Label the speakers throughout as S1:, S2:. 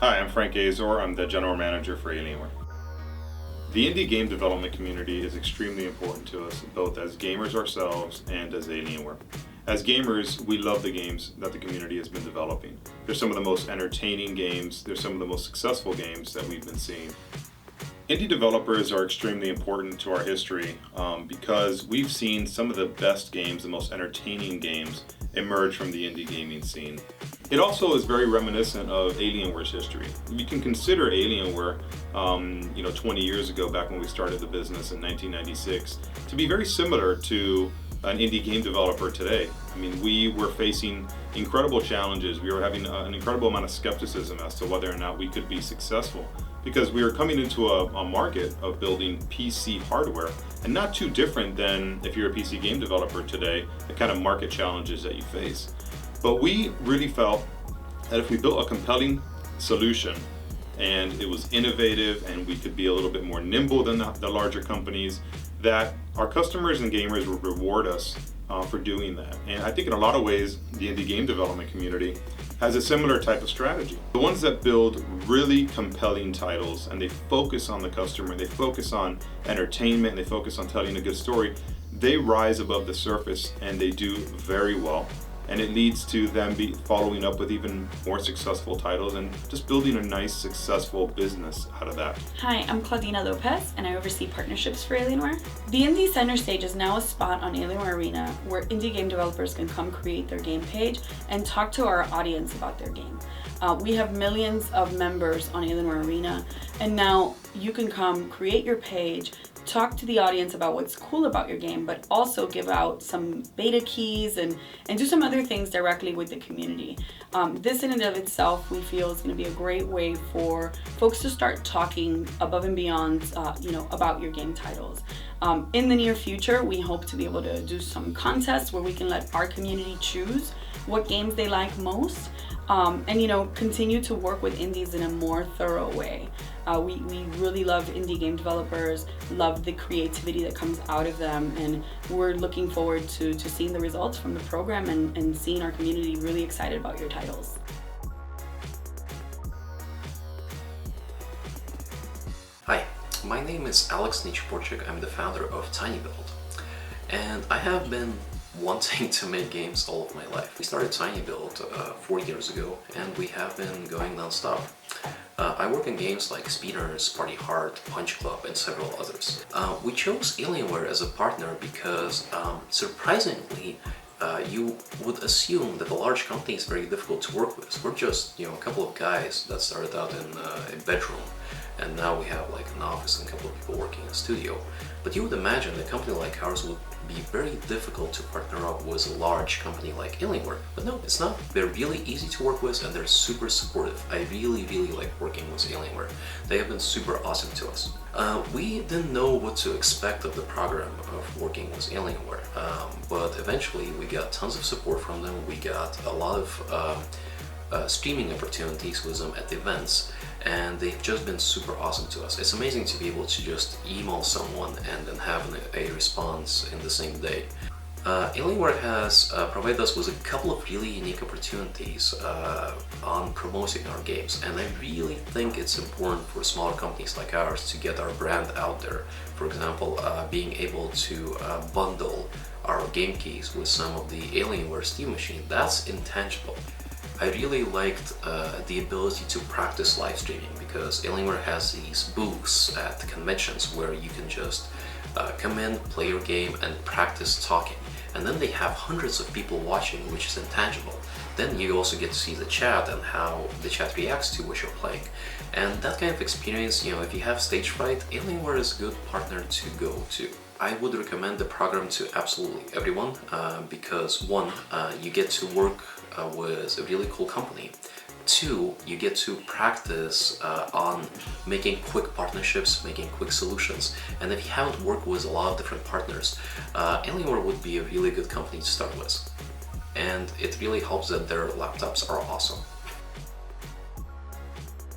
S1: Hi, I'm Frank Azor. I'm the General Manager for Alienware. The indie game development community is extremely important to us, both as gamers ourselves and as Alienware. As gamers, we love the games that the community has been developing. They're some of the most entertaining games, they're some of the most successful games that we've been seeing. Indie developers are extremely important to our history because we've seen some of the best games, the most entertaining games, emerge from the indie gaming scene. It also is very reminiscent of Alienware's history. You can consider Alienware, 20 years ago, back when we started the business in 1996, to be very similar to an indie game developer today. I mean, we were facing incredible challenges. We were having an incredible amount of skepticism as to whether or not we could be successful, because we were coming into a market of building PC hardware, and not too different than if you're a PC game developer today, the kind of market challenges that you face. But we really felt that if we built a compelling solution and it was innovative and we could be a little bit more nimble than the larger companies, that our customers and gamers would reward us for doing that. And I think in a lot of ways, the indie game development community has a similar type of strategy. The ones that build really compelling titles and they focus on the customer, they focus on entertainment, they focus on telling a good story, they rise above the surface and they do very well. And it leads to them following up with even more successful titles and just building a nice, successful business out of that.
S2: Hi, I'm Claudina Lopez, and I oversee partnerships for Alienware. The Indie Center Stage is now a spot on Alienware Arena where indie game developers can come create their game page and talk to our audience about their game. We have millions of members on Alienware Arena, and now you can come create your page, talk to the audience about what's cool about your game, but also give out some beta keys and do some other things directly with the community. This in and of itself, we feel, is going to be a great way for folks to start talking above and beyond, about your game titles. In the near future, we hope to be able to do some contests where we can let our community choose what games they like most, and continue to work with indies in a more thorough way. We really love indie game developers, love the creativity that comes out of them, and we're looking forward to seeing the results from the program and seeing our community really excited about your titles.
S3: Hi, my name is Alex Nichiporchik. I'm the founder of TinyBuild, and I have been wanting to make games all of my life. We started TinyBuild 4 years ago, and we have been going non-stop. I work in games like Speedrunners, Party Hard, Punch Club, and several others. We chose Alienware as a partner because, surprisingly, you would assume that a large company is very difficult to work with. We're just, a couple of guys that started out in a bedroom, and now we have like an office and a couple of people working in a studio. But you would imagine a company like ours would be very difficult to partner up with a large company like Alienware. But no, it's not. They're really easy to work with and they're super supportive. I really like working with Alienware. They have been super awesome to us. We didn't know what to expect of the program of working with Alienware, but eventually we got tons of support from them. We got a lot of streaming opportunities with them at events, and they've just been super awesome to us. It's amazing to be able to just email someone and then have a response in the same day. Alienware has provided us with a couple of really unique opportunities on promoting our games, and I really think it's important for smaller companies like ours to get our brand out there. For example, being able to bundle our game keys with some of the Alienware Steam machine, that's intangible. I really liked the ability to practice live streaming, because Alienware has these booths at conventions where you can just come in, play your game, and practice talking. And then they have hundreds of people watching, which is intangible. Then you also get to see the chat and how the chat reacts to what you're playing. And that kind of experience, if you have stage fright, Alienware is a good partner to go to. I would recommend the program to absolutely everyone because one, you get to work with a really cool company. Two, you get to practice on making quick partnerships, making quick solutions. And if you haven't worked with a lot of different partners, Alienware would be a really good company to start with. And it really helps that their laptops are awesome.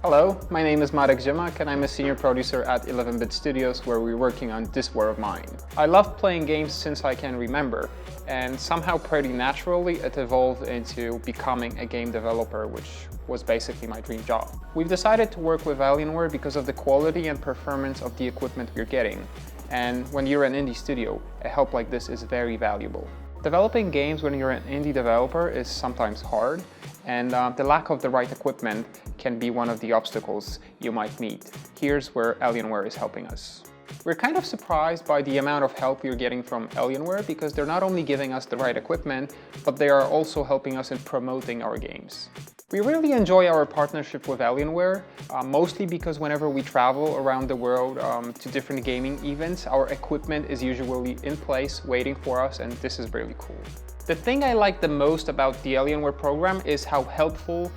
S4: Hello, my name is Marek Ziemak and I'm a senior producer at 11-Bit Studios, where we're working on This War of Mine. I love playing games since I can remember, and somehow pretty naturally it evolved into becoming a game developer, which was basically my dream job. We've decided to work with Alienware because of the quality and performance of the equipment we're getting. And when you're an indie studio, a help like this is very valuable. Developing games when you're an indie developer is sometimes hard, and the lack of the right equipment can be one of the obstacles you might meet. Here's where Alienware is helping us. We're kind of surprised by the amount of help we're getting from Alienware because they're not only giving us the right equipment, but they are also helping us in promoting our games. We really enjoy our partnership with Alienware, mostly because whenever we travel around the world to different gaming events, our equipment is usually in place waiting for us, and this is really cool. The thing I like the most about the Alienware program is how helpful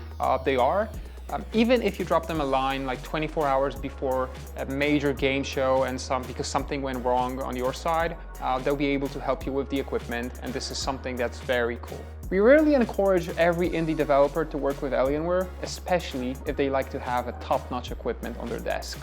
S4: they are. Even if you drop them a line like 24 hours before a major game show and because something went wrong on your side, they'll be able to help you with the equipment, and this is something that's very cool. We really encourage every indie developer to work with Alienware, especially if they like to have a top-notch equipment on their desk.